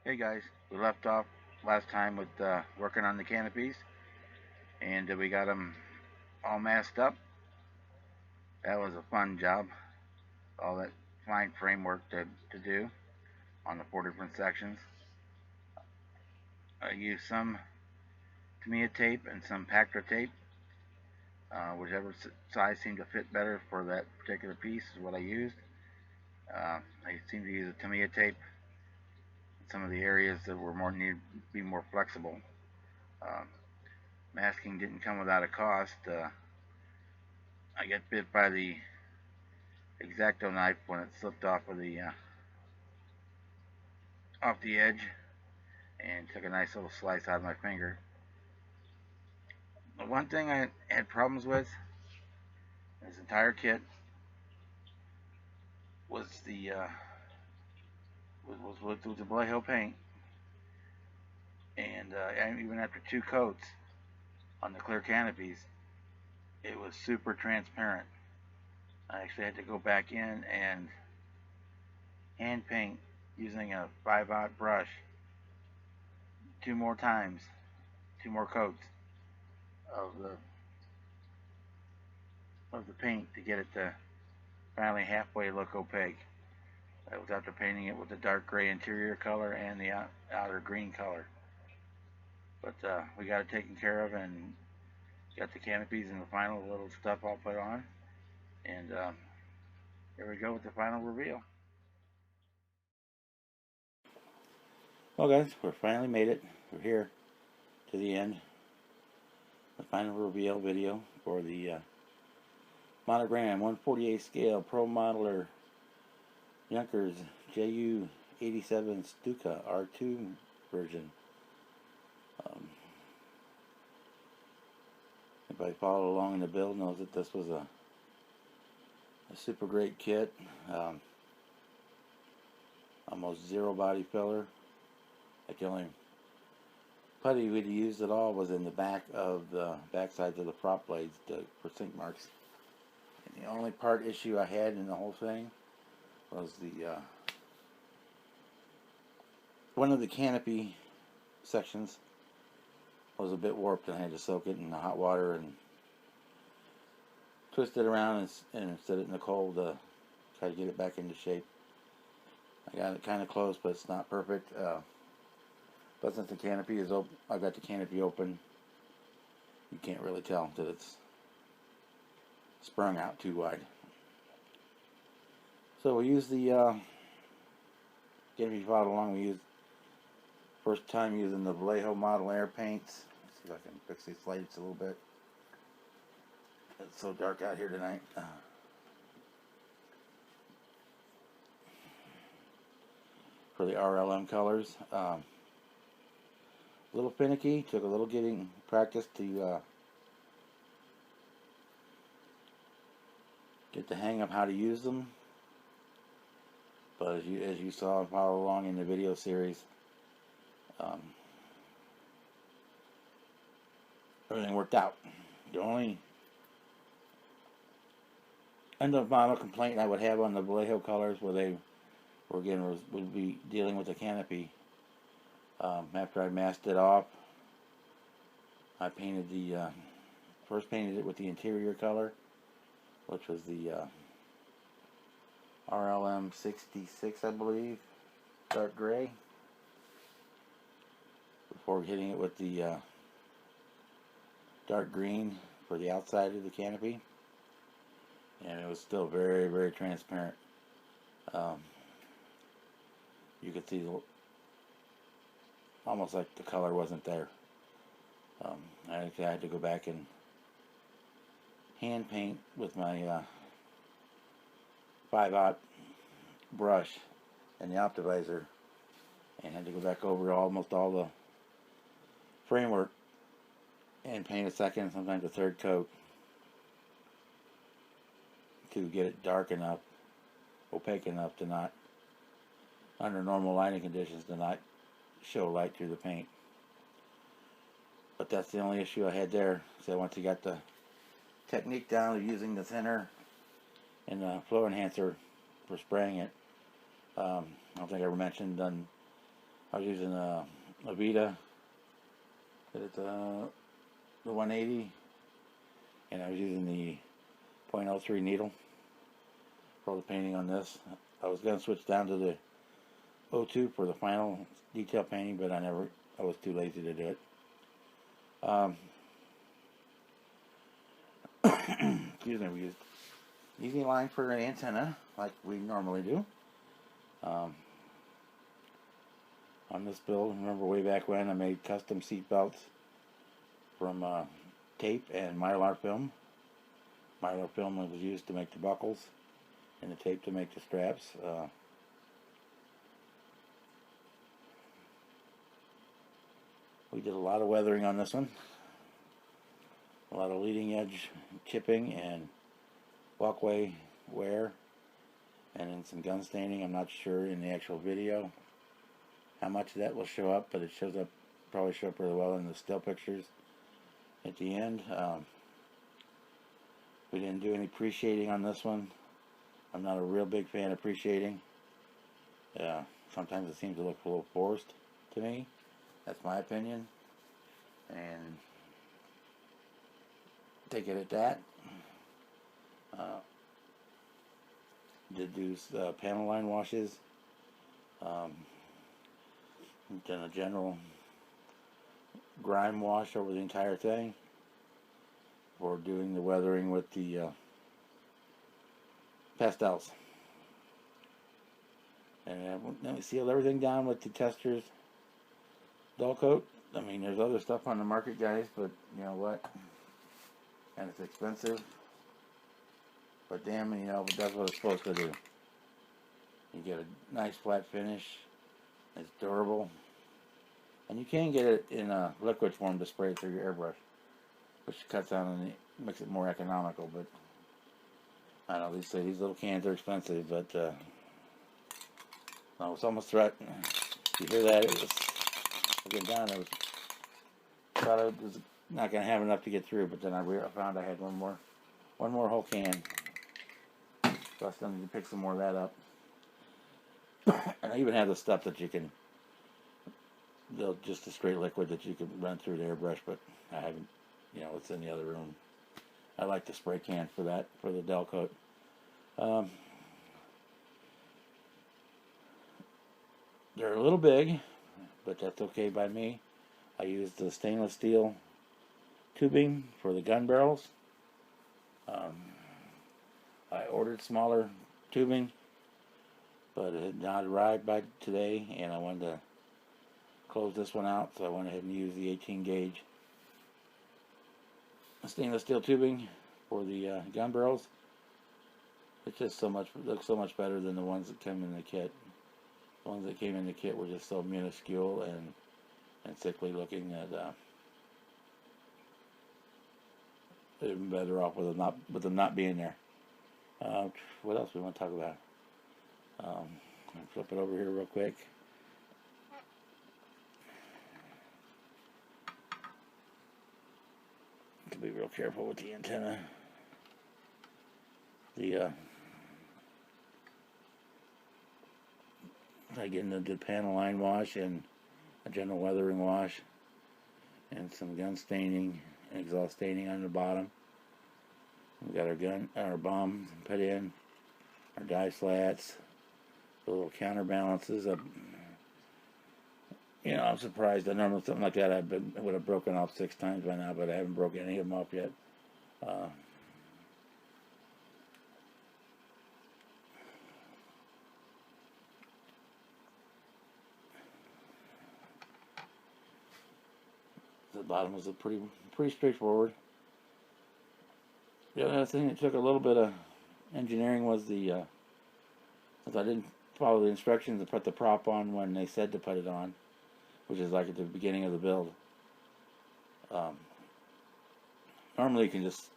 Hey guys, we left off last time with working on the canopies, and we got them all masked up. That was a fun job. All that fine framework to do on the 4 different sections. I used some Tamiya tape and some Pactra tape. Whichever size seemed to fit better for that particular piece is what I used. I seem to use a Tamiya tape in some of the areas that were needed to be more flexible. Uh, Masking didn't come without a cost. I got bit by the X-Acto knife when it slipped off the edge and took a nice little slice out of my finger. The one thing I had problems with in this entire kit was the Vallejo paint, and even after 2 coats on the clear canopies, it was super transparent. I actually had to go back in and hand paint using a 5/0 brush 2 more times, 2 more coats of the paint to get it to finally halfway look opaque. That was after painting it with the dark gray interior color and the outer green color. But we got it taken care of and got the canopies and the final little stuff all put on. And here we go with the final reveal. Well guys, we finally made it. We're here to the end. The final reveal video for the Monogram 148 scale Pro Modeler Junkers Ju87 Stuka R2 version. Anybody followed along in the build knows that this was a super great kit. Almost zero body filler. Like the only putty we'd used at all was in the back of the backsides of the prop blades for sink marks. And the only part issue I had in the whole thing was the one of the canopy sections was a bit warped, and I had to soak it in the hot water and twist it around and set it in the cold to try to get it back into shape. I got it kind of close, but it's not perfect. But since the canopy is open, I got the canopy open, you can't really tell that it's sprung out too wide. So we use the again, if you followed along, we used first time using the Vallejo Model Air paints. Let's see if I can fix these lights a little bit. It's so dark out here tonight. For the RLM colors, a little finicky. Took a little getting practice to get the hang of how to use them. But as you saw and follow along in the video series, everything worked out. The only end of model complaint I would have on the Vallejo colors where they were again would be dealing with the canopy. After I masked it off, I painted first painted it with the interior color, which was the RLM 66, I believe, dark gray, before hitting it with the dark green for the outside of the canopy, and it was still very, very transparent. You could see almost like the color wasn't there. I had to go back and hand paint with my 5/0 brush and the Optivisor, and had to go back over almost all the framework and paint a second, sometimes a third coat to get it dark enough, opaque enough to not, under normal lighting conditions, to not show light through the paint. But that's the only issue I had there. So once you got the technique down of using the thinner and the flow enhancer for spraying it, I don't think I ever mentioned, I I was using a Vita, the 180, and I was using the .03 needle for the painting on this. I was going to switch down to the 02 for the final detail painting, but I was too lazy to do it. Excuse me, we used easy line for an antenna like we normally do. On this build, remember way back when I made custom seat belts from tape and mylar film. Mylar film was used to make the buckles and the tape to make the straps. We did a lot of weathering on this one. A lot of leading edge chipping and walkway wear, and then some gun staining. I'm not sure in the actual video how much of that will show up, but it shows up, probably show up really well in the still pictures at the end. We didn't do any pre-shading on this one. I'm not a real big fan of pre-shading. Sometimes it seems to look a little forced to me. That's my opinion, and take it at that. Did do panel line washes. Done a general grime wash over the entire thing for doing the weathering with the pastels. And then we sealed everything down with the Testors dull coat. I mean, there's other stuff on the market, guys, but you know what? And it's expensive. But damn, you know, that's what it's supposed to do. You get a nice flat finish. It's durable. And you can get it in a liquid form to spray it through your airbrush, which cuts down and makes it more economical. But I don't know, these little cans are expensive, but no, it's almost threatened. You hear that? It was getting down. I thought I was not going to have enough to get through, but then I found I had one more whole can. So I still need to pick some more of that up. And I even have the stuff that you can, just a straight liquid that you can run through the airbrush, but I haven't, you know, it's in the other room. I like the spray can for that, for the Del coat. They're a little big, but that's okay by me. I used the stainless steel tubing for the gun barrels. I ordered smaller tubing, but it had not arrived by today, and I wanted to close this one out, so I went ahead and used the 18 gauge stainless steel tubing for the gun barrels. It's just looks so much better than the ones that come in the kit. The ones that came in the kit were just so minuscule and sickly looking that they'd been better off with them not being there. What else we want to talk about? I'll flip it over here real quick. To be real careful with the antenna. Again, the panel line wash and a general weathering wash, and some gun staining and exhaust staining on the bottom. We got our bomb put in, our die slats, the little counterbalances. You know, I'm surprised. I normally something like that I would have broken off 6 times by now, but I haven't broken any of them off yet. The bottom was pretty straightforward. The other thing that took a little bit of engineering was since I didn't follow the instructions to put the prop on when they said to put it on, which is like at the beginning of the build. Normally you can just,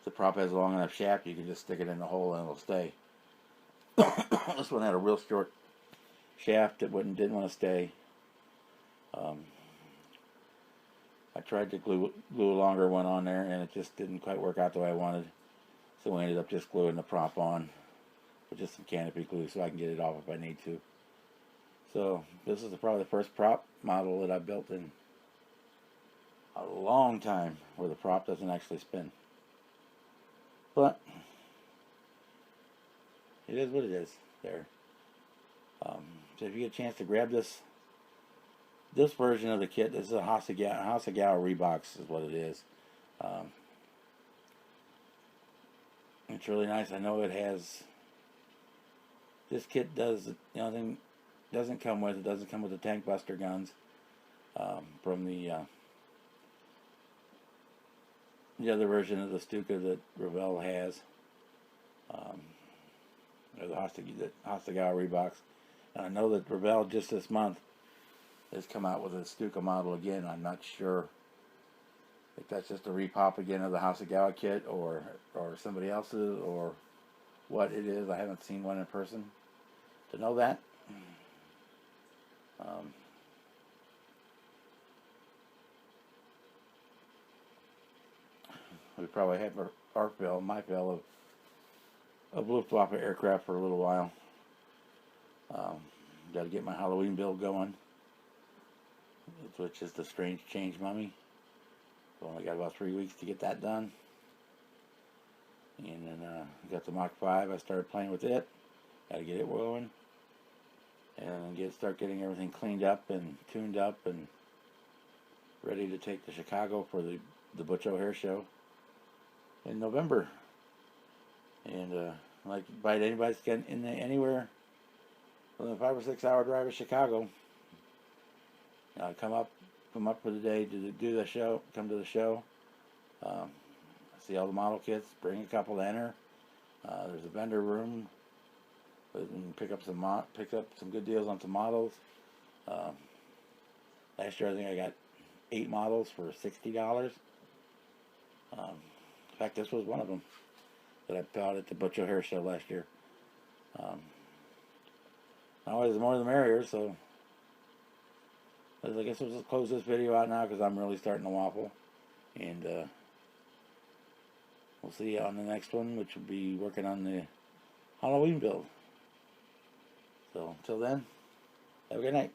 if the prop has a long enough shaft, you can just stick it in the hole and it'll stay. This one had a real short shaft that didn't want to stay. I tried to glue a longer one on there, and it just didn't quite work out the way I wanted. So we ended up just gluing the prop on with just some canopy glue so I can get it off if I need to. So this is probably the first prop model that I built in a long time where the prop doesn't actually spin. But it is what it is there. So if you get a chance to grab this version of the kit, this is a Hasegawa Rebox is what it is. It's really nice. I know it has, this kit doesn't come with the tank buster guns from the other version of the Stuka that Revell has, or the Hasegawa Rebox. And I know that Revell just this month has come out with a Stuka model again. I'm not sure if that's just a repop again of the Hasegawa kit or somebody else's or what it is. I haven't seen one in person to know that. We probably have my fill of Luftwaffe aircraft for a little while. Got to get my Halloween build going, which is the Strange Change Mummy. I've only got about 3 weeks to get that done. And then I got the Mach 5. I started playing with it. Got to get it going. And start getting everything cleaned up and tuned up and ready to take to Chicago for the Butch O'Hare show in November. And like invite anybody to get in anywhere within a 5 or 6 hour drive to Chicago. Come up for the day to do the show. Come to the show. See all the model kits. Bring a couple to enter. There's a vendor room. And pick up some good deals on some models. Last year I think I got 8 models for $60. In fact, this was one of them that I bought at the Butch O'Hare show last year. Always the more the merrier, so I guess we'll just close this video out now because I'm really starting to waffle. And we'll see you on the next one, which will be working on the Halloween build. So until then, have a good night.